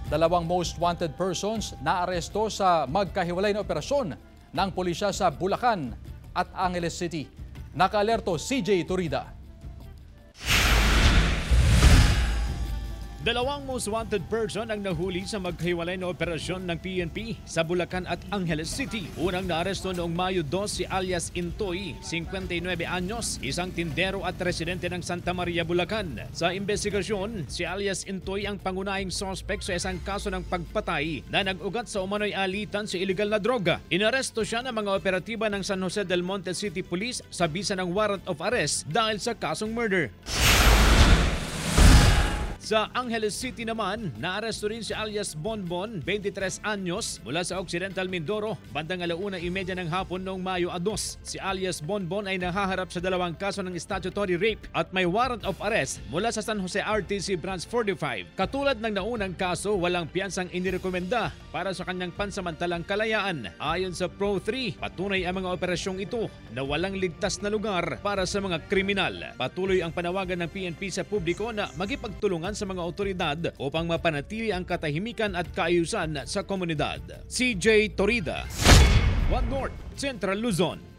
Dalawang most wanted persons na aresto sa magkahiwalay na operasyon ng pulisya sa Bulacan at Angeles City. Nakaalerto CJ Turida. Dalawang most wanted person ang nahuli sa maghiwalay na operasyon ng PNP sa Bulacan at Angeles City. Unang naaresto noong Mayo 2 si alias Intoy, 59 anyos, isang tindero at residente ng Santa Maria, Bulacan. Sa investigasyon, si alias Intoy ang pangunahing suspect sa isang kaso ng pagpatay na nag-ugat sa umano'y alitan sa iligal na droga. Inaresto siya ng mga operatiba ng San Jose del Monte City Police sa bisa ng warrant of arrest dahil sa kasong murder. Sa Angeles City naman, naaresto rin si alias Bonbon, 23 anyos, mula sa Occidental Mindoro, bandang 1:30 ng hapon noong Mayo 2. Si alias Bonbon ay nahaharap sa dalawang kaso ng statutory rape at may warrant of arrest mula sa San Jose RTC Branch 45. Katulad ng naunang kaso, walang piyansang inirekomenda para sa kanyang pansamantalang kalayaan. Ayon sa Pro3, patunay ang mga operasyong ito na walang ligtas na lugar para sa mga kriminal. Patuloy ang panawagan ng PNP sa publiko na magipagtulungan sa mga otoridad upang mapanatili ang katahimikan at kaayusan sa komunidad. CJ Torida, One North, Central Luzon.